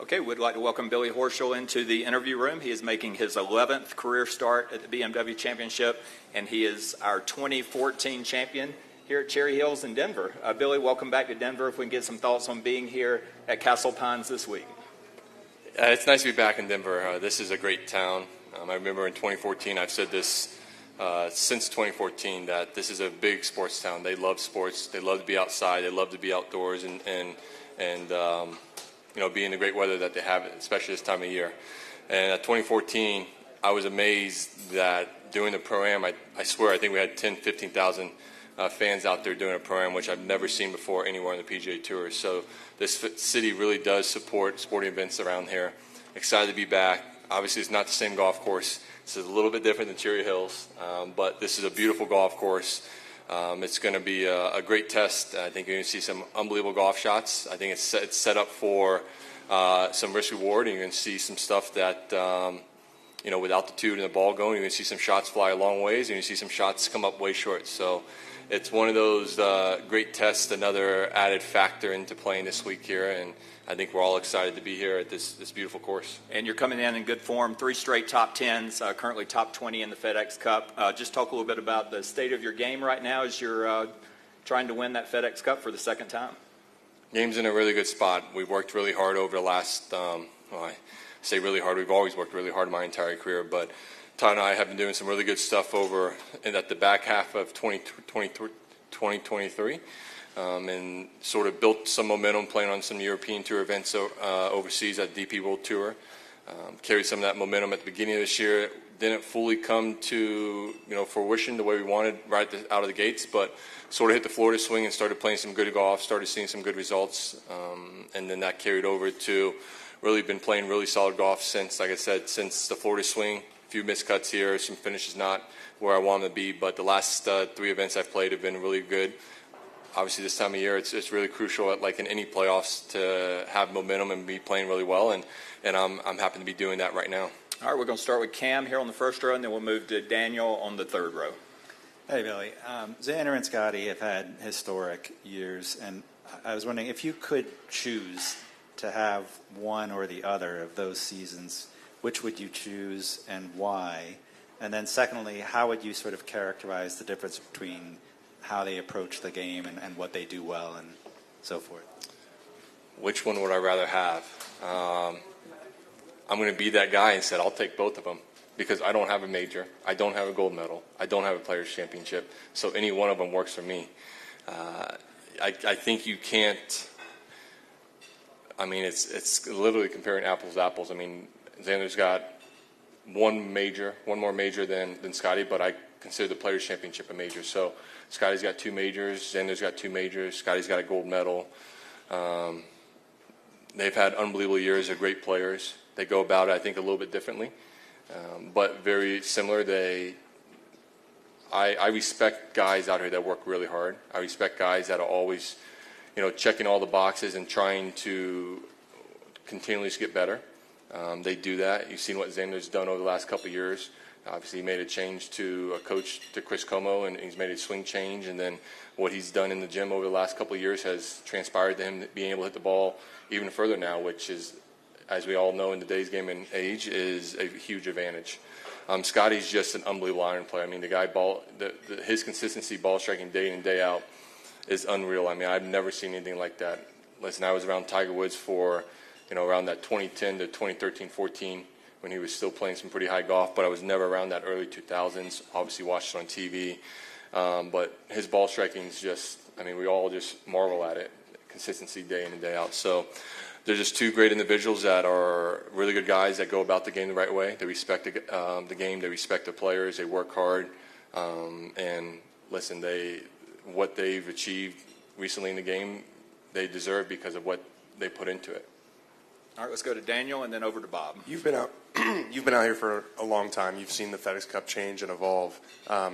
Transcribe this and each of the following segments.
Okay, we'd like to welcome Billy Horschel into the interview room. He is making his 11th career start at the BMW Championship, and he is our 2014 champion here at Cherry Hills in Denver. Billy, welcome back to Denver. If we can get some thoughts on being here at Castle Pines this week. It's nice to be back in Denver. This is a great town. I remember in 2014, I've said this since 2014, that this is a big sports town. They love sports. They love to be outside. They love to be outdoors and you know, be in the great weather that they have, especially this time of year. And at 2014, I was amazed that doing the Pro-Am, I swear, I think we had 10, 15,000 fans out there doing a Pro-Am, which I've never seen before anywhere on the PGA Tour. So this city really does support sporting events around here. Excited to be back. Obviously, it's not the same golf course. This is a little bit different than Cherry Hills, but this is a beautiful golf course. It's going to be a great test. I think you're going to see some unbelievable golf shots. I think it's set up for some risk reward, and you're going to see some stuff that, you know, with altitude and the ball going, you're going to see some shots fly a long ways, and you're going to see some shots come up way short. So it's one of those great tests, another added factor into playing this week here, and I think we're all excited to be here at this beautiful course. And you're coming in good form, 3 straight top 10s, currently top 20 in the FedEx Cup. Just talk a little bit about the state of your game right now as you're trying to win that FedEx Cup for the second time. Game's in a really good spot. We've worked really hard over the last, well, I say really hard, we've always worked really hard my entire career, but Todd and I have been doing some really good stuff over at the back half of 2023. And sort of built some momentum playing on some European Tour events overseas at DP World Tour. Carried some of that momentum at the beginning of this year. Didn't fully come to fruition the way we wanted right out of the gates, but sort of hit the Florida swing and started playing some good golf, started seeing some good results, and then that carried over to really been playing really solid golf since, like I said, since the Florida swing. A few miscuts here, some finishes not where I want them to be, but the last 3 events I've played have been really good. Obviously, this time of year, it's really crucial, like in any playoffs, to have momentum and be playing really well, and I'm happy to be doing that right now. All right, we're going to start with Cam here on the first row, and then we'll move to Daniel on the third row. Hey, Billy. Xander and Scotty have had historic years, and I was wondering if you could choose to have one or the other of those seasons, which would you choose and why? And then secondly, how would you sort of characterize the difference between how they approach the game and what they do well and so forth? Which one would I rather have? I'm going to be that guy and said I'll take both of them because I don't have a major, I don't have a gold medal, I don't have a Players Championship, so any one of them works for me. I think you can't. I mean, it's literally comparing apples to apples. I mean, Xander's got one more major than Scotty, but I consider the Players Championship a major. So Scotty's got 2 majors, Xander's got 2 majors, Scotty's got a gold medal. They've had unbelievable years. They're great players. They go about it, I think, a little bit differently, but very similar. I respect guys out here that work really hard. I respect guys that are always, checking all the boxes and trying to continually get better. They do that. You've seen what Xander's done over the last couple of years. Obviously, he made a change to a coach, to Chris Como, and he's made a swing change. And then what he's done in the gym over the last couple of years has transpired to him being able to hit the ball even further now, which is, as we all know in today's game and age, is a huge advantage. Scotty's just an unbelievable iron player. I mean, the guy his consistency, ball striking day in and day out, is unreal. I mean, I've never seen anything like that. Listen, I was around Tiger Woods for, around that 2010 to 2013-14 when he was still playing some pretty high golf, but I was never around that early 2000s. Obviously watched it on TV. But his ball striking is just, I mean, we all just marvel at it. Consistency day in and day out. So they're just 2 great individuals that are really good guys that go about the game the right way. They respect the game. They respect the players. They work hard. And listen, what they've achieved recently in the game, they deserve because of what they put into it. All right, let's go to Daniel and then over to Bob. You've been out here for a long time. You've seen the FedEx Cup change and evolve.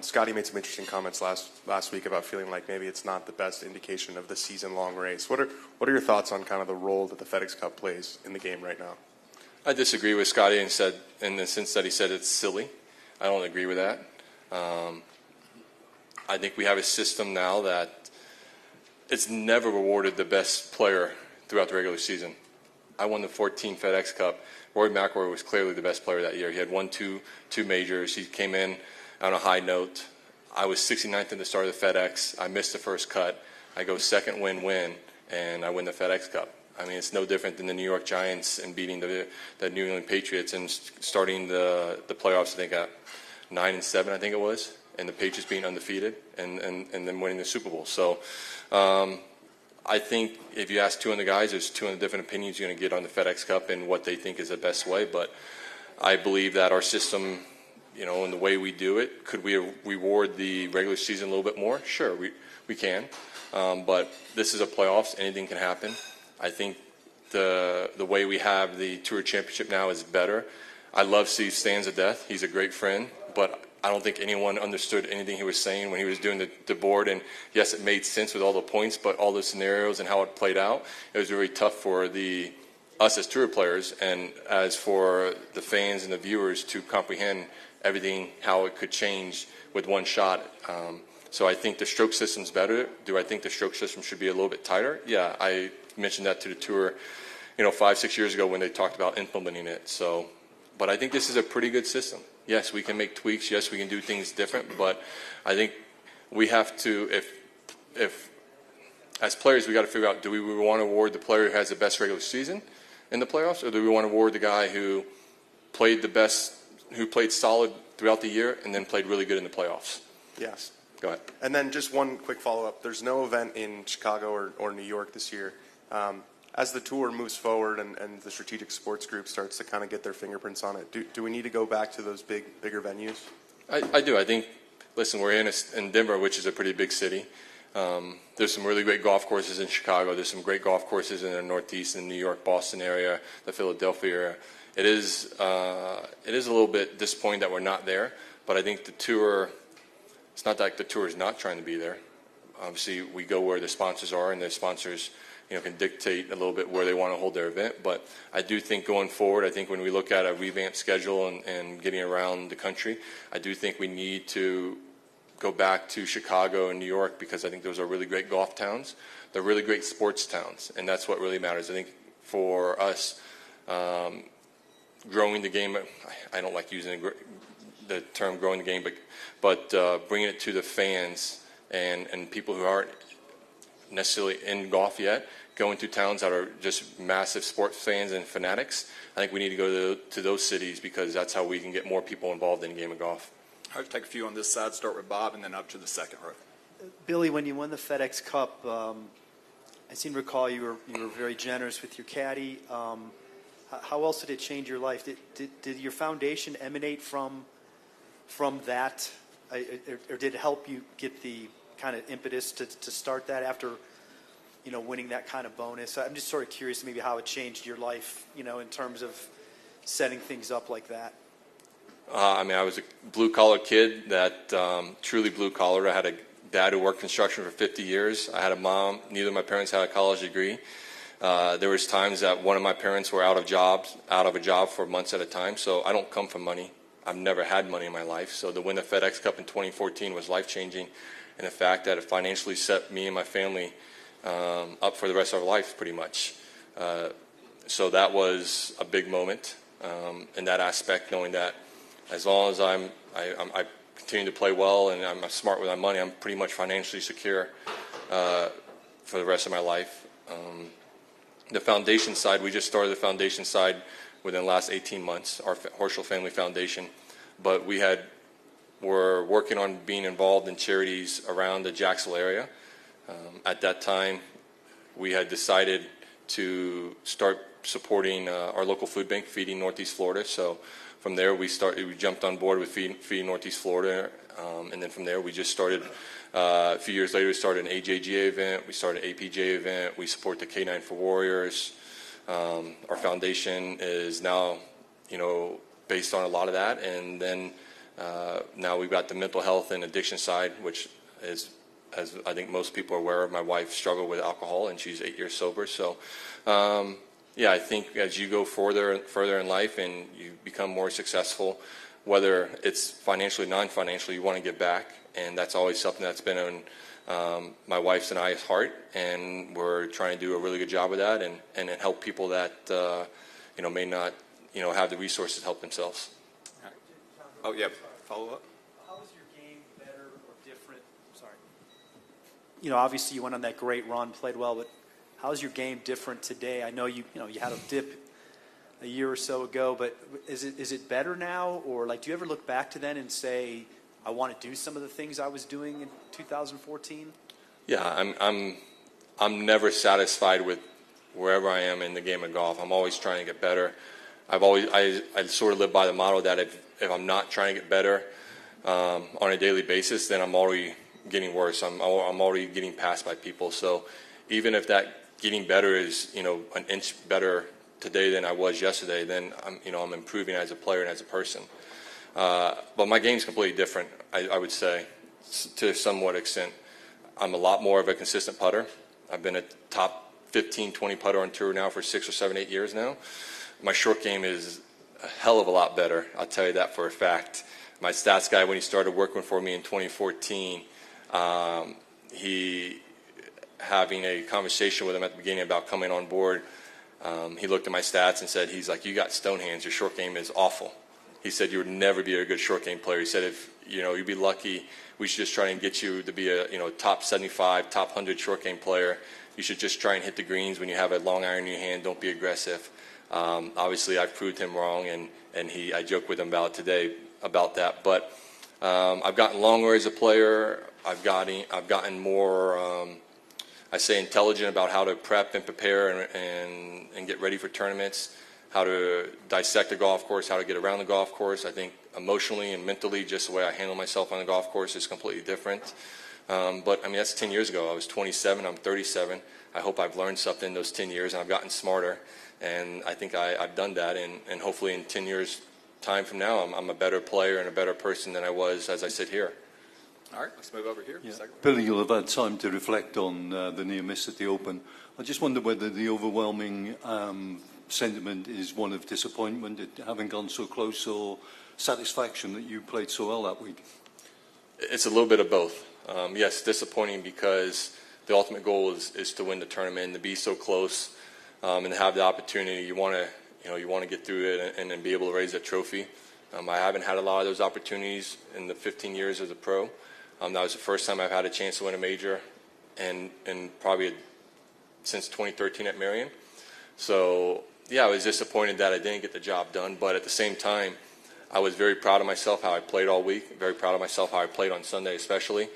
Scotty made some interesting comments last week about feeling like maybe it's not the best indication of the season-long race. What are your thoughts on kind of the role that the FedEx Cup plays in the game right now? I disagree with Scotty in the sense that he said it's silly. I don't agree with that. I think we have a system now that it's never rewarded the best player throughout the regular season. I won the 14 FedEx Cup. Rory McIlroy was clearly the best player that year. He had won two majors. He came in on a high note. I was 69th in the start of the FedEx. I missed the first cut. I go second win, and I win the FedEx Cup. I mean, it's no different than the New York Giants and beating the New England Patriots and starting the playoffs, I think, at 9-7, I think it was, and the Patriots being undefeated and then winning the Super Bowl. So I think if you ask 200 guys, there's 200 different opinions you're going to get on the FedEx Cup and what they think is the best way. But I believe that our system, you know, and the way we do it, could we reward the regular season a little bit more? Sure, we can. But this is a playoffs. Anything can happen. I think the way we have the Tour Championship now is better. I love Steve Stans to death. He's a great friend, but I don't think anyone understood anything he was saying when he was doing the board. And yes, it made sense with all the points, but all the scenarios and how it played out, it was really tough for us as tour players and as for the fans and the viewers to comprehend everything, how it could change with one shot. So I think the stroke system's better. Do I think the stroke system should be a little bit tighter? Yeah, I mentioned that to the tour, 5-6 years ago when they talked about implementing it. So, but I think this is a pretty good system. Yes, we can make tweaks. Yes, we can do things different. But I think we have to, if as players, we got to figure out: do we want to award the player who has the best regular season in the playoffs, or do we want to award the guy who played the best, who played solid throughout the year and then played really good in the playoffs? Yes. Go ahead. And then just one quick follow-up. There's no event in Chicago or New York this year. As the tour moves forward and the strategic sports group starts to kind of get their fingerprints on it, do we need to go back to those bigger venues? I do. I think, listen, we're in Denver, which is a pretty big city. There's some really great golf courses in Chicago. There's some great golf courses in the Northeast, in the New York, Boston area, the Philadelphia area. It is a little bit disappointing that we're not there, but I think the tour, it's not like the tour is not trying to be there. Obviously, we go where the sponsors are, and the sponsors can dictate a little bit where they want to hold their event. But I do think going forward, I think when we look at a revamped schedule and getting around the country, I do think we need to go back to Chicago and New York, because I think those are really great golf towns. They're really great sports towns, and that's what really matters. I think for us, growing the game, I don't like using the term growing the game, but bringing it to the fans and people who aren't necessarily in golf yet, going to towns that are just massive sports fans and fanatics. I think we need to go to those cities, because that's how we can get more people involved in the game of golf. I'll take a few on this side, start with Bob, and then up to the second row. Billy, when you won the FedEx Cup, I seem to recall you were very generous with your caddy. How else did it change your life? Did your foundation emanate from that, or did it help you get the kind of impetus to start that after winning that kind of bonus? I'm just sort of curious maybe how it changed your life, in terms of setting things up like that. I was a blue-collar kid that truly blue-collar. I had a dad who worked construction for 50 years. I had a mom. Neither of my parents had a college degree. There was times that one of my parents were out of a job for months at a time. So I don't come from money. I've never had money in my life. So to win the FedEx Cup in 2014 was life-changing. And the fact that it financially set me and my family up for the rest of our life, pretty much. So that was a big moment in that aspect, knowing that as long as I continue to play well and I'm smart with my money, I'm pretty much financially secure for the rest of my life. The foundation side, we just started the foundation side within the last 18 months, our Horschel Family Foundation. But we're working on being involved in charities around the Jacksonville area. At that time, we had decided to start supporting our local food bank, Feeding Northeast Florida. So from there, we jumped on board with Feeding Northeast Florida, and then from there, we just started. A few years later, we started an AJGA event. We started an APJ event. We support the K9 for Warriors. Our foundation is now, based on a lot of that, and then now we've got the mental health and addiction side, which is, as I think most people are aware of, my wife struggled with alcohol, and she's 8 years sober. So, I think as you go further in life and you become more successful, whether it's financially, non-financially, you want to give back, and that's always something that's been my wife's and I's heart, and we're trying to do a really good job with that and help people that may not have the resources to help themselves. Oh, yeah, follow up? How is your game better or different? Sorry. Obviously you went on that great run, played well, but how is your game different today? I know you had a dip a year or so ago, but is it better now? Or do you ever look back to then and say, I want to do some of the things I was doing in 2014? Yeah, I'm never satisfied with wherever I am in the game of golf. I'm always trying to get better. I sort of live by the motto that if I'm not trying to get better on a daily basis, then I'm already getting worse. I'm already getting passed by people. So even if that getting better is an inch better today than I was yesterday, then I'm improving as a player and as a person. But my game's completely different, I would say, to somewhat extent. I'm a lot more of a consistent putter. I've been a top 15, 20 putter on tour now for 6 or 7, 8 years now. My short game is a hell of a lot better. I'll tell you that for a fact. My stats guy, when he started working for me in 2014, he having a conversation with him at the beginning about coming on board, he looked at my stats and said, he's like, you got stone hands. Your short game is awful. He said you would never be a good short game player. He said if you'd be lucky, we should just try and get you to be a top 75, top 100 short game player. You should just try and hit the greens when you have a long iron in your hand. Don't be aggressive. Obviously, I've proved him wrong, and I joke with him about today about that. But I've gotten longer as a player. I've gotten more, I say, intelligent about how to prep and prepare and get ready for tournaments, how to dissect a golf course, how to get around the golf course. I think emotionally and mentally, just the way I handle myself on the golf course is completely different. But that's 10 years ago. I was 27. I'm 37. I hope I've learned something in those 10 years, and I've gotten smarter. And I think I've done that. And hopefully in 10 years' time from now, I'm a better player and a better person than I was as I sit here. All right, let's move over here. Yeah. Second. Billy, you'll have had time to reflect on the near miss at the Open. I just wonder whether the overwhelming sentiment is one of disappointment at having gone so close, or satisfaction that you played so well that week. It's a little bit of both. Yes, disappointing because the ultimate goal is to win the tournament and to be so close and to have the opportunity. You want to get through it and then be able to raise that trophy. I haven't had a lot of those opportunities in the 15 years as a pro. That was the first time I've had a chance to win a major, and probably since 2013 at Marion. So yeah, I was disappointed that I didn't get the job done, but at the same time, I was very proud of myself how I played all week, very proud of myself how I played on Sunday especially.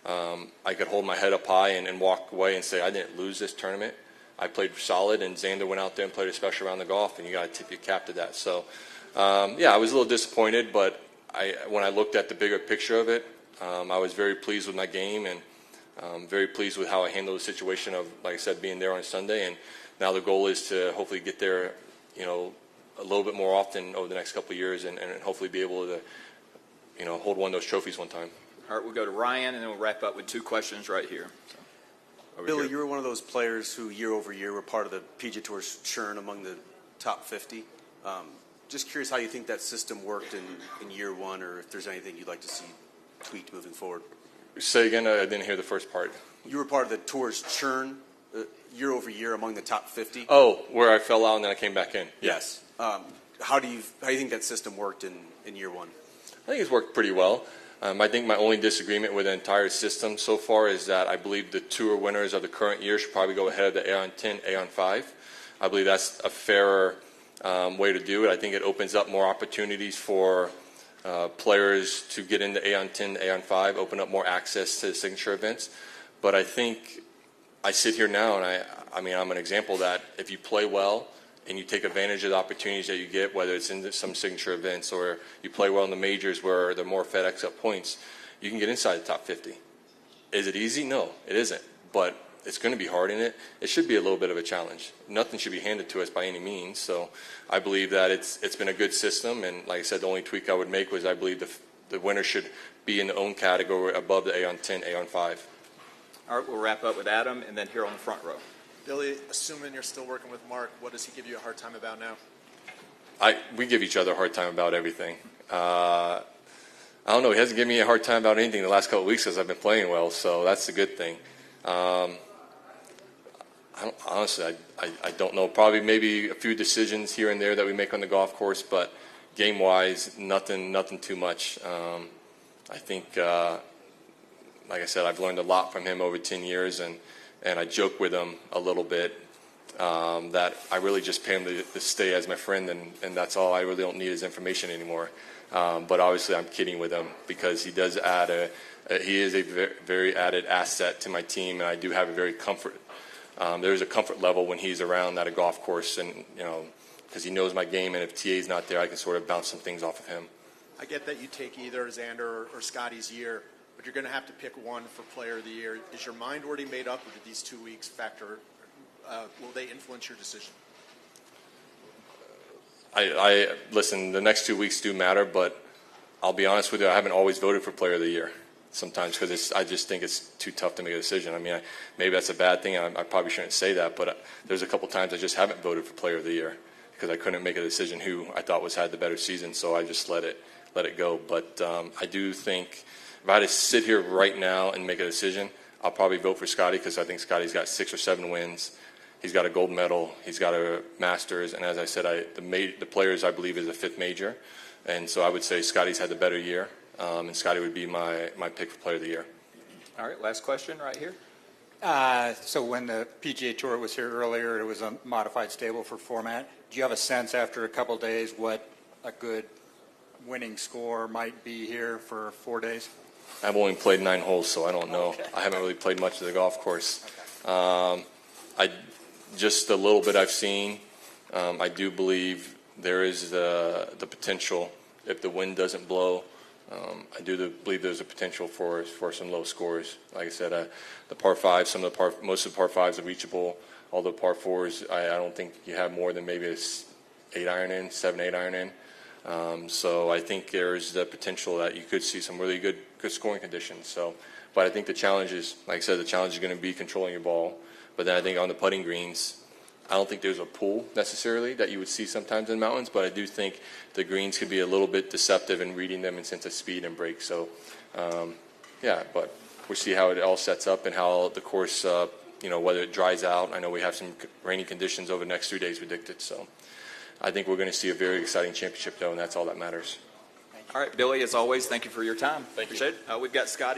I could hold my head up high and walk away and say I didn't lose this tournament. I played solid, and Xander went out there and played a special round of golf, and you got to tip your cap to that. So yeah, I was a little disappointed, but when I looked at the bigger picture of it, I was very pleased with my game and very pleased with how I handled the situation of, like I said, being there on Sunday. And now the goal is to hopefully get there, a little bit more often over the next couple of years, and hopefully be able to, hold one of those trophies one time. All right, we'll go to Ryan, and then we'll wrap up with 2 questions right here. So, Billy, here. you were one of those players who year over year were part of the PGA Tour's churn among the top 50. Just curious how you think that system worked in year one, or if there's anything you'd like to see tweaked moving forward. Say again, I didn't hear the first part. You were part of the tour's churn year over year among the top 50. Oh, where I fell out and then I came back in. Yes. How do you think that system worked in year one? I think it's worked pretty well. I think my only disagreement with the entire system so far is that I believe the tour winners of the current year should probably go ahead of the Aon 10, Aon 5. I believe that's a fairer way to do it. I think it opens up more opportunities for players to get into Aon 10, Aon 5, open up more access to signature events. But I think I sit here now, and I'm an example that if you play well and you take advantage of the opportunities that you get, whether it's in some signature events or you play well in the majors where they're more FedEx Cup points, you can get inside the top 50. Is it easy? No, it isn't. But it's going to be hard in it. It should be a little bit of a challenge. Nothing should be handed to us by any means. So I believe that it's been a good system. And like I said, the only tweak I would make was I believe the winner should be in their own category above the Aon 10, Aon 5. All right, we'll wrap up with Adam, and then here on the front row. Billy, assuming you're still working with Mark, what does he give you a hard time about now? We give each other a hard time about everything. I I don't know. He hasn't given me a hard time about anything the last couple of weeks because I've been playing well, so that's a good thing. Honestly, I don't know. Probably maybe a few decisions here and there that we make on the golf course, but game-wise, nothing too much. I think, like I said, I've learned a lot from him over 10 years, and I joke with him a little bit that I really just pay him to stay as my friend, and that's all. I really don't need his information anymore. But obviously, I'm kidding with him because he does add he is a very, very added asset to my team, and I do have a very there's a comfort level when he's around at a golf course, and because he knows my game, and if TA's not there, I can sort of bounce some things off of him. I get that you take either Xander or Scotty's year, but you're going to have to pick one for Player of the Year. Is your mind already made up, or did these 2 weeks factor? Will they influence your decision? I listen. The next 2 weeks do matter, but I'll be honest with you. I haven't always voted for Player of the Year. Sometimes because I just think it's too tough to make a decision. I mean, maybe that's a bad thing. I probably shouldn't say that, but there's a couple times I just haven't voted for Player of the Year because I couldn't make a decision who I thought had the better season, so I just let it go. But I do think if I had to sit here right now and make a decision, I'll probably vote for Scotty because I think Scotty's got 6 or 7 wins. He's got a gold medal. He's got a Masters, and as I said, the Players I believe is a 5th major, and so I would say Scotty's had the better year. And Scotty would be my pick for Player of the Year. All right, last question right here. So when the PGA Tour was here earlier, it was a modified stable for format. Do you have a sense after a couple of days what a good winning score might be here for 4 days? I've only played 9 holes, so I don't know. Okay. I haven't really played much of the golf course. Just a little bit I've seen. I do believe there is the potential if the wind doesn't blow. I do believe there's a potential for some low scores. Like I said, the par 5, most of the par 5s are reachable. All the par 4s, I don't think you have more than maybe a 8-iron in, 7-8 iron in. So I think there's the potential that you could see some really good scoring conditions. So, but I think the challenge is, like I said, the challenge is going to be controlling your ball. But then I think on the putting greens, I don't think there's a pool necessarily that you would see sometimes in mountains, but I do think the greens could be a little bit deceptive in reading them in sense of speed and break. So, but we'll see how it all sets up and how the course, whether it dries out. I know we have some rainy conditions over the next 3 days predicted. So I think we're going to see a very exciting championship, though, and that's all that matters. All right, Billy, as always, thank you for your time. Thank you. Appreciate it. We've got Scotty.